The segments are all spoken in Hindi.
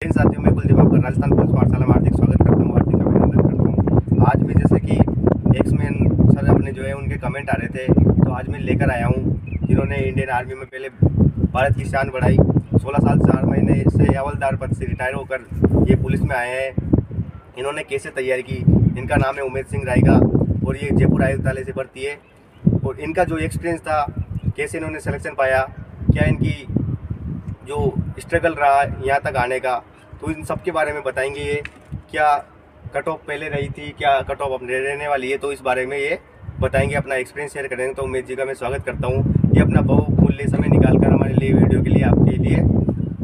साथियों, मैं कुलदीप आपका राजस्थान पुलिस पाठशाला में हार्दिक स्वागत करता हूँ, हार्दिक अभिनंदन करता हूँ। आज भी जैसे कि एक्समैन सर अपने जो है उनके कमेंट आ रहे थे, तो आज मैं लेकर आया हूँ जिन्होंने इंडियन आर्मी में पहले भारत की शान बढ़ाई। 16 साल 4 महीने से हवलदार पद से रिटायर होकर ये पुलिस में आए हैं। इन्होंने कैसे तैयारी की, इनका नाम है उमेश सिंह रायगा और ये जयपुर आयुक्तालय से भर्ती है। और इनका जो एक्सपीरियंस था, कैसे इन्होंने सिलेक्शन पाया, क्या इनकी जो स्ट्रगल रहा यहाँ तक आने का, तो इन सब के बारे में बताएंगे। ये क्या कट ऑफ पहले रही थी, क्या कट ऑफ अब रहने वाली है, तो इस बारे में ये बताएंगे, अपना एक्सपीरियंस शेयर करेंगे। तो उमेश जी का मैं स्वागत करता हूँ। ये अपना बहुमूल्य समय निकाल कर हमारे लिए वीडियो के लिए आपके लिए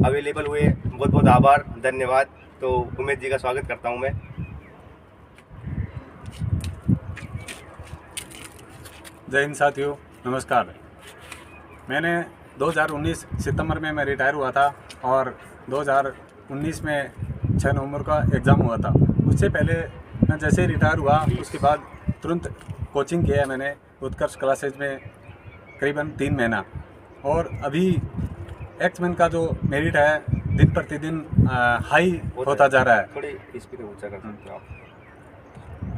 अवेलेबल हुए, बहुत बहुत आभार, धन्यवाद। तो उमेश जी का स्वागत करता हूँ मैं। जय हिंद साथियों, नमस्कार। मैंने 2019 सितंबर में मैं रिटायर हुआ था और 2019 में 6 नवंबर का एग्ज़ाम हुआ था। उससे पहले मैं जैसे ही रिटायर हुआ उसके बाद तुरंत कोचिंग किया है मैंने उत्कर्ष क्लासेज में करीबन 3 महीना। और अभी एक्समैन का जो मेरिट है दिन प्रतिदिन हाई होता जा रहा है। थोड़ी स्पीड ऊंचा कर सकते हो आप।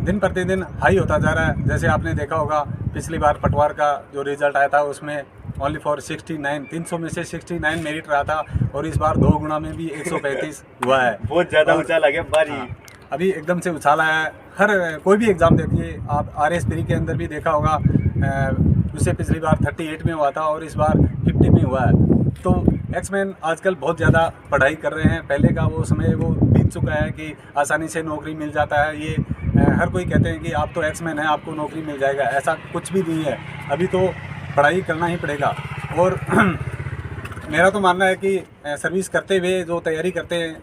दिन प्रतिदिन हाई होता जा रहा है। जैसे आपने देखा होगा, पिछली बार पटवार का जो रिजल्ट आया था उसमें ओनली फॉर 69, 300 में से 69 मेरिट रहा था, और इस बार 2 गुना में भी 135 हुआ है। बहुत ज़्यादा ऊंचा लगे बारी। हाँ, अभी एकदम से उछाला है। हर कोई भी एग्ज़ाम देखिए आप, RS3 के अंदर भी देखा होगा, उससे पिछली बार 38 में हुआ था और इस बार 50 में हुआ है। तो एक्समैन आजकल बहुत ज़्यादा पढ़ाई कर रहे हैं। पहले का वो समय वो बीत चुका है कि आसानी से नौकरी मिल जाता है। ये हर कोई कहते हैं कि आप तो एक्समैन हैं, आपको नौकरी मिल जाएगा, ऐसा कुछ भी नहीं है। अभी तो पढ़ाई करना ही पड़ेगा। और मेरा तो मानना है कि सर्विस करते हुए जो तैयारी करते हैं,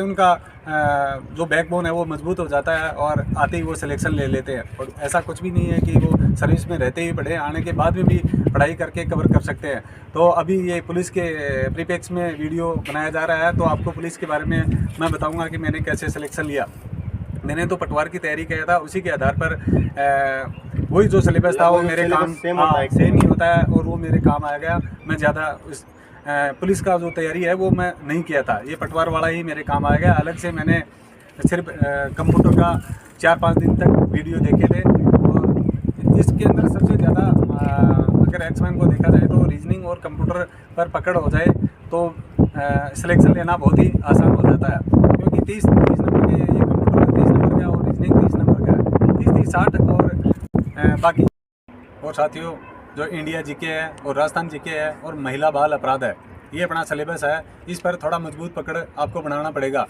उनका जो बैकबोन है वो मजबूत हो जाता है और आते ही वो सिलेक्शन ले लेते हैं। और ऐसा कुछ भी नहीं है कि वो सर्विस में रहते ही पढ़े, आने के बाद में भी पढ़ाई करके कवर कर सकते हैं। तो अभी ये पुलिस के प्रीपेक्स में वीडियो बनाया जा रहा है, तो आपको पुलिस के बारे में मैं बताऊंगा कि मैंने कैसे सिलेक्शन लिया। मैंने तो पटवार की तैयारी किया था, उसी के आधार पर वही जो सिलेबस था वो मेरे काम सेम ही होता है और वो मेरे काम आ गया। मैं ज़्यादा उस पुलिस का जो तैयारी है वो मैं नहीं किया था, ये पटवार वाला ही मेरे काम आ गया। अलग से मैंने सिर्फ कंप्यूटर का 4-5 दिन तक वीडियो देखे थे। और इसके अंदर सबसे ज़्यादा अगर एक्समैन को देखा जाए तो रीजनिंग और कंप्यूटर पर पकड़ हो जाए तो सिलेक्शन लेना बहुत ही आसान हो जाता है। क्योंकि 30 नंबर के ये कंप्यूटर 30 नंबर का और रीजनिंग 30 नंबर का है, 30-30 60 और बाकी। और साथियों, जो इंडिया जीके है और राजस्थान जीके है और महिला बाल अपराध है, ये अपना सिलेबस है। इस पर थोड़ा मजबूत पकड़ आपको बनाना पड़ेगा।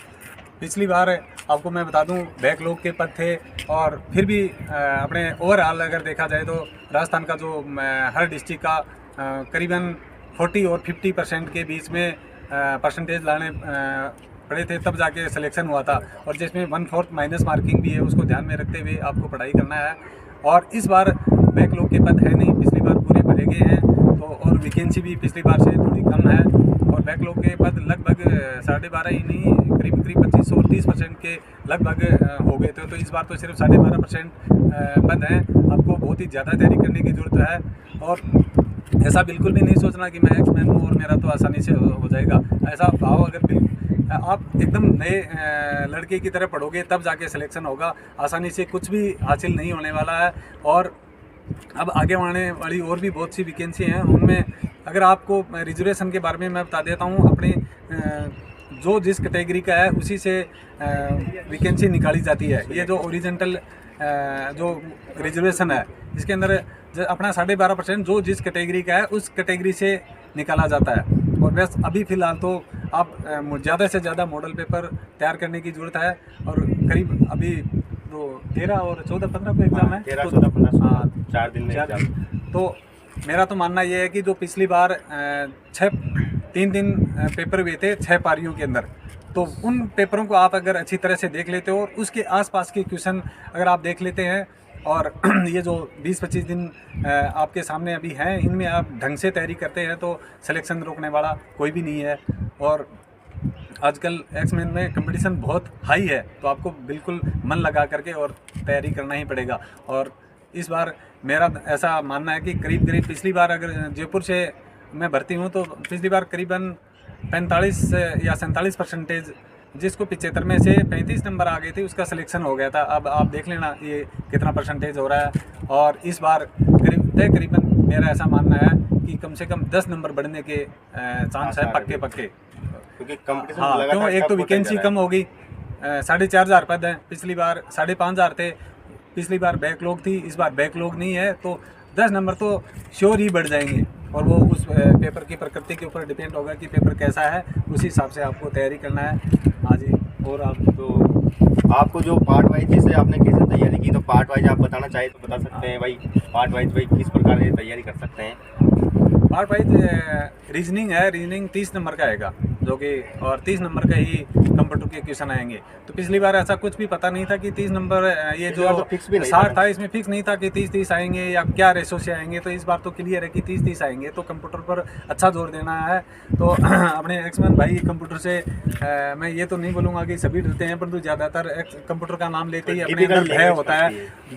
पिछली बार आपको मैं बता दूं, बैकलॉग के पद थे और फिर भी अपने ओवरऑल अगर देखा जाए तो राजस्थान का जो हर डिस्ट्रिक्ट का करीबन 40 और 50% के बीच में परसेंटेज लाने पड़े थे, तब जाके सिलेक्शन हुआ था। और जिसमें 1/4 माइनस मार्किंग भी है, उसको ध्यान में रखते हुए आपको पढ़ाई करना है। और इस बार बैकलॉग के पद है नहीं, पिछली बार पूरे भरे गए हैं, तो और वैकेंसी भी पिछली बार से थोड़ी कम है। और बैकलॉग के पद लगभग 12.5 ही नहीं, करीब 25 और 30% के लगभग हो गए थे। तो इस बार तो सिर्फ 12.5% पद हैं। आपको बहुत ही ज़्यादा तैयारी करने की ज़रूरत है। और ऐसा बिल्कुल भी नहीं सोचना कि मैं एक्समैन हूँ और मेरा तो आसानी से हो जाएगा। ऐसा भाव अगर आप एकदम नए लड़के की तरह पढ़ोगे तब जाके सिलेक्शन होगा। आसानी से कुछ भी हासिल नहीं होने वाला है। और अब आगे आने वाली और भी बहुत सी वैकेंसी हैं, उनमें अगर आपको रिजर्वेशन के बारे में मैं बता देता हूँ। अपने जो जिस कैटेगरी का है उसी से वैकेंसी निकाली जाती है। ये जो ओरिजेंटल जो रिजर्वेशन है, इसके अंदर अपना 12.5% जो जिस कैटेगरी का है उस कैटेगरी से निकाला जाता है। और बस अभी फ़िलहाल तो आप ज़्यादा से ज़्यादा मॉडल पेपर तैयार करने की ज़रूरत है। और करीब अभी तो 13 और 14-15 को एग्ज़ाम है, 13-14-15 4 दिन में एग्जाम। तो मेरा तो मानना ये है कि जो पिछली बार 3 दिन पेपर हुए थे 6 पारियों के अंदर, तो उन पेपरों को आप अगर अच्छी तरह से देख लेते हो और उसके आसपास के क्वेश्चन अगर आप देख लेते हैं, और ये जो 20-25 दिन आपके सामने अभी हैं, इनमें आप ढंग से तैयारी करते हैं तो सिलेक्शन रोकने वाला कोई भी नहीं है। और आजकल एक्समैन में कंपटीशन बहुत हाई है, तो आपको बिल्कुल मन लगा करके और तैयारी करना ही पड़ेगा। और इस बार मेरा ऐसा मानना है कि करीब पिछली बार अगर जयपुर से मैं भर्ती हूँ तो पिछली बार करीबन 45 या 47%, जिसको 75 में से 35 नंबर आ गए थे उसका सिलेक्शन हो गया था। अब आप देख लेना ये कितना परसेंटेज हो रहा है। और इस बार तकरीबन मेरा ऐसा मानना है कि कम से कम 10 नंबर बढ़ने के चांस है पक्के। क्योंकि कंपटीशन हाँ, क्यों, एक तो वैकेंसी कम होगी, 4,500 पद हैं, पिछली बार 5,500 थे, पिछली बार बैकलॉग थी, इस बार बैकलॉग नहीं है, तो 10 नंबर तो श्योर ही बढ़ जाएंगे। और वो उस पेपर की प्रकृति के ऊपर डिपेंड होगा कि पेपर कैसा है, उसी हिसाब से आपको तैयारी करना है। हाँ जी। और आप तो आपको जो पार्ट वाइज जैसे आपने कैसे तैयारी की, तो पार्ट वाइज आप बताना चाहे तो बता सकते हैं भाई, पार्ट वाइज भाई किस प्रकार से तैयारी कर सकते हैं? पार्ट वाइज रीजनिंग है, रीजनिंग 30 नंबर का आएगा जो कि, और 30 नंबर का ही कंप्यूटर के क्वेश्चन आएंगे। तो पिछली बार ऐसा कुछ भी पता नहीं था कि 30 नंबर ये जो तो फिक्स भी नहीं 60 था, इसमें फिक्स नहीं था कि 30-30 आएंगे या क्या रेशो से आएंगे। तो इस बार तो क्लियर है कि 30-30 आएंगे, तो कंप्यूटर पर अच्छा जोर देना है। तो अपने एक्समैन भाई कंप्यूटर से मैं ये तो नहीं बोलूँगा कि सभी डरते हैं, परंतु ज़्यादातर कंप्यूटर का नाम लेते ही अपने अंदर भय होता है।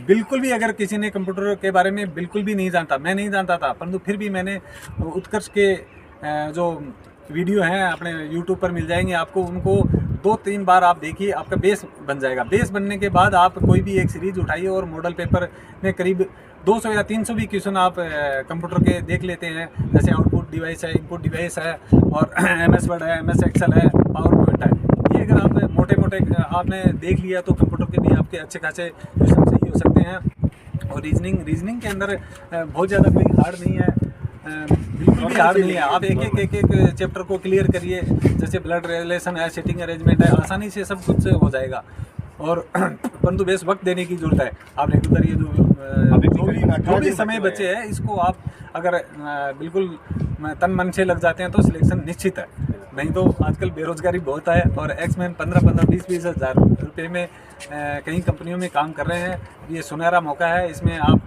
बिल्कुल भी अगर किसी ने कंप्यूटर के बारे में बिल्कुल भी नहीं जानता, मैं नहीं जानता था, परंतु फिर भी मैंने उत्कर्ष के जो वीडियो हैं अपने YouTube पर मिल जाएंगे आपको, उनको 2-3 बार आप देखिए, आपका बेस बन जाएगा। बेस बनने के बाद आप कोई भी एक सीरीज उठाइए और मॉडल पेपर में करीब 200 या 300 भी क्वेश्चन आप कंप्यूटर के देख लेते हैं। जैसे आउटपुट डिवाइस है, इनपुट डिवाइस है, और MS वर्ड है, MS एक्सेल है, पावर पॉइंट है। ये अगर आप मोटे मोटे आपने देख लिया तो कंप्यूटर के भी आपके अच्छे खासे क्वेश्चन सही हो सकते हैं। और रीजनिंग के अंदर बहुत ज़्यादा कोई हार्ड नहीं है, बिल्कुल भी हार्ड नहीं है। आप एक चैप्टर को क्लियर करिए, जैसे ब्लड रिलेशन है, सिटिंग अरेंजमेंट है, आसानी से सब कुछ हो जाएगा। और परंतु बेस वक्त देने की जरूरत है। आप रेगुलर ये जो भी समय बचे है, इसको आप अगर बिल्कुल तन मन से लग जाते हैं तो सिलेक्शन निश्चित है। नहीं तो आजकल बेरोजगारी बहुत है, और एक्समैन 15-15, 20-20 हज़ार रुपये में कई कंपनियों में काम कर रहे हैं। ये सुनहरा मौका है, इसमें आप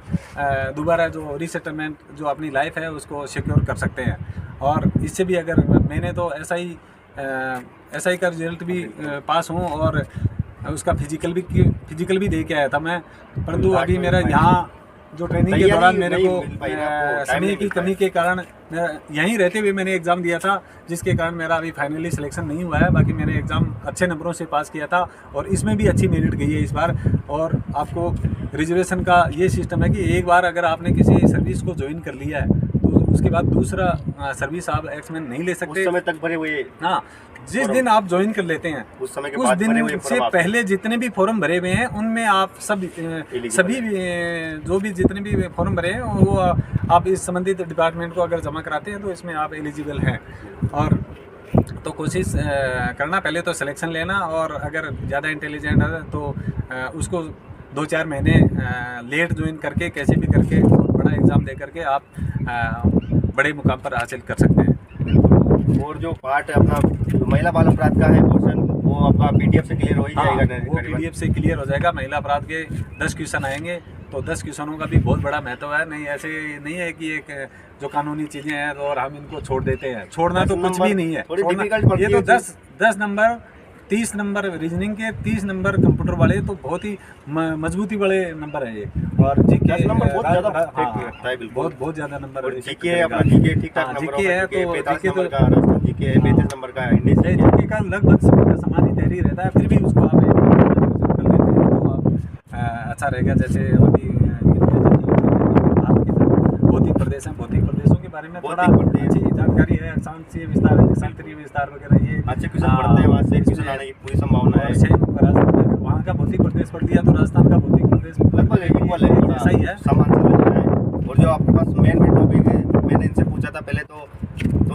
दोबारा जो रीसेटलमेंट जो अपनी लाइफ है उसको सिक्योर कर सकते हैं। और इससे भी अगर मैंने तो SI का रिजल्ट भी पास हूँ, और उसका फिजिकल भी दे के आया था मैं, परंतु अभी मेरा यहाँ जो ट्रेनिंग के दौरान मेरे को समय की कमी के कारण यहीं रहते हुए मैंने एग्ज़ाम दिया था, जिसके कारण मेरा अभी फाइनली सिलेक्शन नहीं हुआ है। बाकी मैंने एग्ज़ाम अच्छे नंबरों से पास किया था, और इसमें भी अच्छी मेरिट गई है इस बार। और आपको रिजर्वेशन का ये सिस्टम है कि एक बार अगर आपने किसी सर्विस को ज्वाइन कर लिया है तो उसके बाद दूसरा सर्विस आप एक्समैन नहीं ले सकते। उस समय तक भरे हुए, हाँ, जिस दिन आप ज्वाइन कर लेते हैं उस समय के उस बाद दिन से पहले जितने भी फॉर्म भरे हुए हैं उनमें आप सभी जो भी जितने भी फॉर्म भरे हैं वो आप इस संबंधित डिपार्टमेंट को अगर जमा कराते हैं तो इसमें आप एलिजिबल हैं। और तो कोशिश करना, पहले तो सिलेक्शन लेना, और अगर ज़्यादा इंटेलिजेंट है तो उसको 2-4 महीने लेट ज्वाइन करके कैसे भी करके बड़ा एग्ज़ाम दे करके आप बड़े मुकाम पर हासिल कर सकते हैं। और जो पार्ट अपना महिला बाल अपराध का है पोर्शन, वो आपका PDF से क्लियर हो ही जाएगा। वो PDF से क्लियर हो जाएगा। महिला अपराध के 10 क्वेश्चन आएंगे, तो 10 क्वेश्चनों का भी बहुत बड़ा महत्व है। नहीं, ऐसे नहीं है कि एक जो कानूनी चीज़ें हैं तो और हम इनको छोड़ देते हैं, छोड़ना तो कुछ भी नहीं है। ये तो 10 नंबर, 30 नंबर रीजनिंग के, 30 नंबर कंप्यूटर वाले, तो बहुत ही मजबूती वाले नंबर है ये। और जीके नंबर बहुत ज़्यादा बहुत ज़्यादा नंबर है। जीके है अपना, जीके ठीक-ठाक नंबर जीके है, तो जीके तो राजस्थान जीके है, 35 नंबर का इंडियन जीके का लगभग सभी का समान ही तैयारी रहता है, फिर भी उसको आप कर लेते हैं तो आप अच्छा रहेगा। जैसे अभी भारत के भौतिक प्रदेश हैं, भौतिक प्रदेशों के बारे में थोड़ा अच्छी जानकारी है, शांति विस्तार वगैरह, ये अच्छे क्वेश्चन पढ़ते हैं, वहाँ से क्वेश्चन आने की पूरी संभावना है। राजस्थान, वहाँ का भौतिक प्रदेश पढ़ लिया तो राजस्थान का भौतिक प्रदेश लगभग इक्वल है, सही है, समान सा लग रहा है। और जो आपके पास मेन टॉपिक है, मैंने इनसे पूछा था पहले तो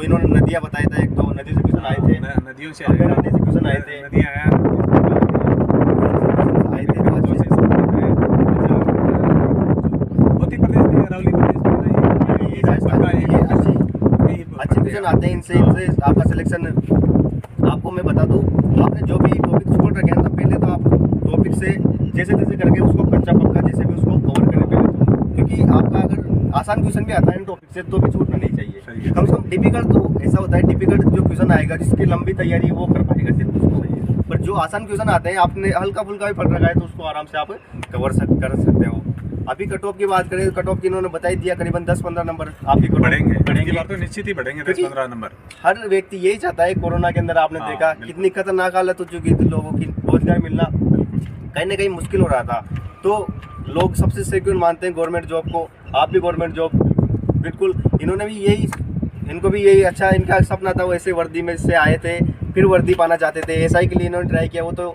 इन्होंने नदियाँ बताई था, 1-2 नदियों से क्वेश्चन आए थे, नदियों से क्वेश्चन आए थे, नदियाँ आए थे। भौतिक प्रदेश में अरावली प्रदेश अच्छे क्वेश्चन आते हैं इनसे आपका सिलेक्शन। आपको मैं बता दूं, आपने जो भी टॉपिक छोड़ रखे हैं ना, पहले तो आप टॉपिक से जैसे तैसे करके उसको कच्चा पक्का जैसे भी उसको कवर करें पहले तो, क्योंकि आपका अगर आसान क्वेश्चन भी आता है टॉपिक से तो भी छूटना नहीं चाहिए। कम से कम डिफिकल्ट तो ऐसा होता है, डिफिकल्ट जो क्वेश्चन आएगा जिसकी लंबी तैयारी है वो कर पाएगा सिर्फ उसको, पर जो आसान क्वेश्चन आते हैं आपने हल्का फुल्का भी पढ़ रखा है तो उसको आराम से आप कवर कर सकते हो। अभी कट ऑफ की बात करें तो कट ऑफ की इन्होंने बता ही दिया, करीबन 10-15 नंबर आपकी कट ऑफ बढ़ेंगे, बार तो निश्चित ही बढ़ेंगे 10-15 नंबर। हर व्यक्ति यही चाहता है। कोरोना के अंदर आपने देखा कितनी खतरनाक हालत हो चुकी थी, लोगों की रोजगार मिलना कहीं ना कहीं मुश्किल हो रहा था। तो लोग सबसे सिक्योर मानते हैं गवर्नमेंट जॉब को। आप भी गवर्नमेंट जॉब, बिल्कुल इन्होंने भी यही, इनको भी यही अच्छा इनका सपना था। वो ऐसे वर्दी में से आए थे, फिर वर्दी पाना चाहते थे, एसआई के लिए इन्होंने ट्राई किया। वो तो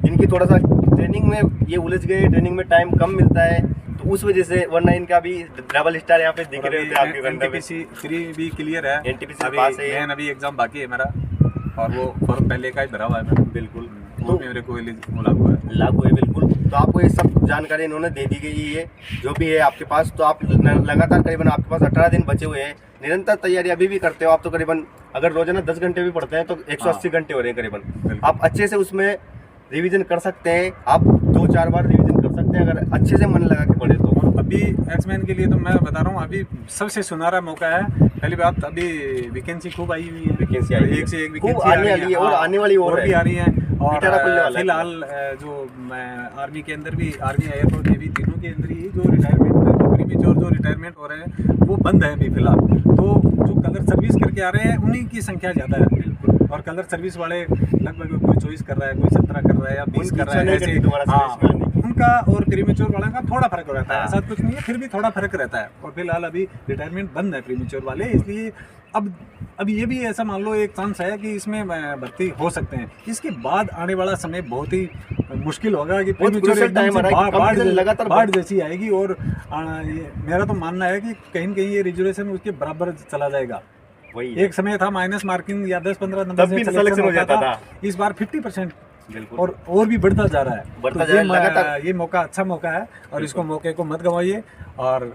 इनकी थोड़ा सा ट्रेनिंग में ये उलझ गए, ट्रेनिंग में टाइम कम मिलता है तो उस वजह से, वरना इनका भी डबल स्टार यहाँ पे दिख रहे थे आपके घंटे में। NTPC 3 भी क्लियर है, NTPC पास है, अभी एग्जाम बाकी है मेरा, और वो फॉर्म पहले का ही भरा हुआ है मेरा। बिल्कुल तो मेरे को लागू है बिल्कुल। तो आपको ये सब जानकारी इन्होंने दे दी गई है जो भी है आपके पास। तो आप लगातार करीबन आपके पास 18 दिन बचे हुए हैं, निरंतर तैयारी अभी भी करते हो आप। तो करीबन अगर रोजाना 10 घंटे भी पढ़ते हैं तो 180 घंटे हो रहे हैं करीबन। आप अच्छे से उसमें रिवीजन कर सकते हैं, आप 2-4 बार रिवीजन कर सकते हैं अगर अच्छे से मन लगा के पढ़े तो। अभी एक्समैन के लिए तो मैं बता रहा हूँ, अभी सबसे सुनहरा मौका है। पहली बात, अभी वैकेंसी खूब आई हुई है, वैकेंसी आई है, एक से एक खूब आने वाली है और आने वाली और भी आ रही है। और फिलहाल जो आर्मी के अंदर भी, आर्मी एयरफोर्स नेवी तीनों के अंदर ही जो रिटायरमेंट, नौकरी में जो रिटायरमेंट हो रहे हैं वो बंद है अभी फिलहाल। तो जो कलर सर्विस करके आ रहे हैं उन्हीं की संख्या ज़्यादा है बिल्कुल। और कलर सर्विस वाले लगभग कोई 24 कर रहा है, कोई 17 कर रहा है या 20 कर रहा है, ऐसे उनका और प्रीमेच्योर वाले का थोड़ा फर्क रहता है। ऐसा कुछ नहीं है, फिर भी थोड़ा फर्क रहता है। और फिलहाल अभी रिटायरमेंट बंद है प्रीमेच्योर वाले, इसलिए अब ये भी ऐसा मान लो एक चांस है कि इसमें भर्ती हो सकते हैं। इसके बाद आने वाला समय बहुत ही मुश्किल होगा कि प्रीमेच्योर बाढ़ जैसी आएगी। और मेरा तो मानना है कि कहीं न कहीं ये रिजर्वेशन उसके बराबर चला जाएगा। एक समय था माइनस मार्किंग या 10-15 नंबर से सिलेक्शन हो जाता था, इस बार 50% और भी बढ़ता जा रहा है। तो ये मौका, अच्छा मौका है और इसको मौके को मत गंवाइए। और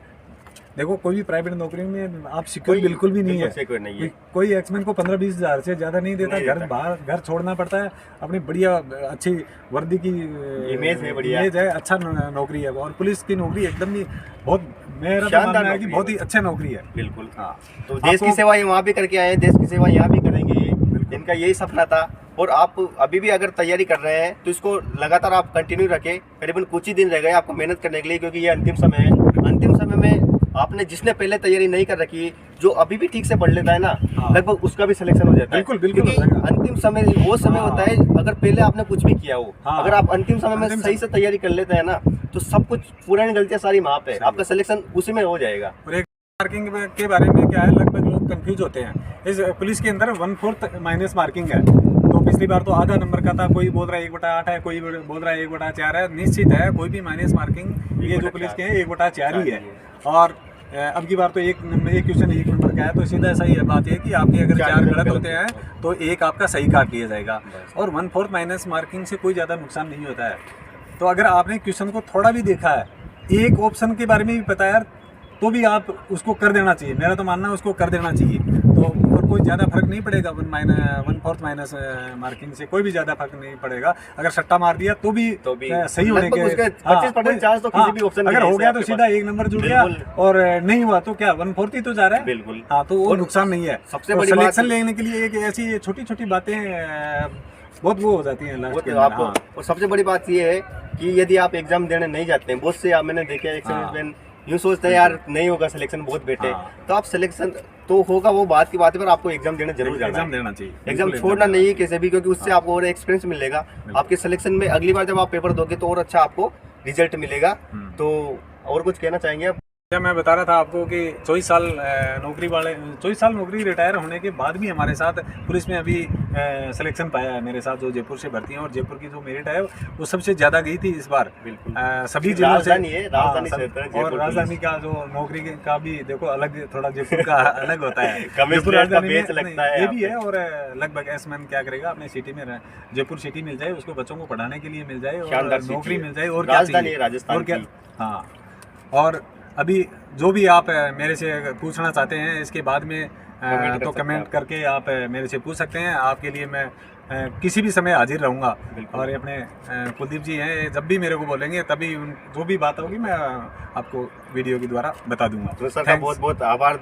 देखो, कोई भी प्राइवेट नौकरी में आप सिक्योर बिल्कुल भी नहीं है। कोई एक्समैन को 15-20 हज़ार से ज़्यादा नहीं देता। घर छोड़ना पड़ता है, अपनी बढ़िया अच्छी वर्दी की इमेज है, अच्छा नौकरी है। और पुलिस की नौकरी एकदम ही बहुत, मेरा तो मानना है कि बहुत ही अच्छा नौकरी है बिल्कुल। हाँ, तो देश की सेवा वहाँ भी करके आए, देश की सेवा यहाँ भी करेंगे, इनका यही सपना था। और आप अभी भी अगर तैयारी कर रहे हैं तो इसको लगातार आप कंटिन्यू रखें। करीबन कुछ ही दिन रह गए आपको मेहनत करने के लिए, क्योंकि ये अंतिम समय है। अंतिम समय में आपने जिसने पहले तैयारी नहीं कर रखी, जो अभी भी ठीक से पढ़ लेता है ना, लगभग उसका भी सिलेक्शन हो जाता है। बिल्कुल। अंतिम समय वो समय होता है, अगर पहले आपने कुछ भी किया हो, अगर आप अंतिम समय में सही से तैयारी कर लेते हैं ना, तो सब कुछ पुरानी गलतियां सारी वहाँ पे, आपका सिलेक्शन उसी में हो जाएगा। और एक मार्किंग के बारे में क्या है, लगभग लोग कंफ्यूज होते हैं। इस पुलिस के अंदर 1/4 माइनस मार्किंग है। तो पिछली बार तो आधा नंबर का था, कोई बोल रहा है 1/8 है, कोई बोल रहा है 1/4 है। निश्चित है, कोई भी माइनस मार्किंग ये जो पुलिस के हैं 1/4 ही है। और अब की बार तो एक क्वेश्चन 1 नंबर का है, तो सीधा सही है बात है कि आपके अगर 4 गलत होते हैं तो एक आपका सही काट लिया जाएगा। और 1/4 माइनस मार्किंग से कोई ज़्यादा नुकसान नहीं होता है। तो अगर आपने क्वेश्चन को थोड़ा भी देखा है, एक ऑप्शन के बारे में भी पता है, तो भी आप उसको कर देना चाहिए। मेरा तो मानना है उसको कर देना चाहिए। तो और कोई ज़्यादा फर्क नहीं पड़ेगा 1/4 माइनस मार्किंग से, कोई भी ज़्यादा फर्क नहीं पड़ेगा। अगर सट्टा मार दिया तो भी सही होने के 25% चांस तो किसी भी ऑप्शन अगर हो गया तो सीधा 1 नंबर जुड़ गया, और नहीं हुआ तो क्या 1/4 ही तो जा रहा है बिल्कुल। हाँ, तो वो नुकसान नहीं है। सबसे बड़ी सिलेक्शन लेने के लिए एक ऐसी छोटी बातें बहुत वो हो जाती हैं लास्ट के अंदर। हाँ। और सबसे बड़ी बात ये है कि यदि आप एग्जाम देने नहीं जाते हैं, बहुत से मैंने देखे एक्सपीरियंस यूँ सोचते हैं यार नहीं होगा सिलेक्शन, बहुत बेटे, तो आप सिलेक्शन तो होगा, वो बात की बात है, पर आपको एग्जाम देने जरूर जाना चाहिए। एग्जाम छोड़ना नहीं है कैसे भी, क्योंकि उससे आपको और एक्सपीरियंस मिलेगा। आपके सिलेक्शन में अगली बार जब आप पेपर दोगे तो और अच्छा आपको रिजल्ट मिलेगा। तो और कुछ कहना चाहेंगे आप? मैं बता रहा था आपको कि 24 साल नौकरी रिटायर होने के बाद भी हमारे साथ पुलिस में अभी सिलेक्शन पाया है मेरे साथ, जो जयपुर से भर्ती हैं। और जयपुर की जो मेरिट है वो सबसे ज़्यादा गई थी इस बार बिल्कुल सभी जिलों से। और राजधानी का जो नौकरी का भी देखो अलग, थोड़ा जयपुर का अलग होता है। जयपुर राजधानी ये भी है। और लगभग एसमैन क्या करेगा, अपने सिटी में जयपुर सिटी मिल जाए उसको, बच्चों को पढ़ाने के लिए मिल जाए और नौकरी मिल जाए, और क्या चाहिए। हाँ, और अभी जो भी आप मेरे से पूछना चाहते हैं इसके बाद में तो कमेंट करके आप मेरे से पूछ सकते हैं। आपके लिए मैं किसी भी समय हाजिर रहूँगा। और अपने कुलदीप जी हैं, जब भी मेरे को बोलेंगे तभी जो भी बात होगी मैं आपको वीडियो के द्वारा बता दूंगा। तो सर का बहुत बहुत आभार।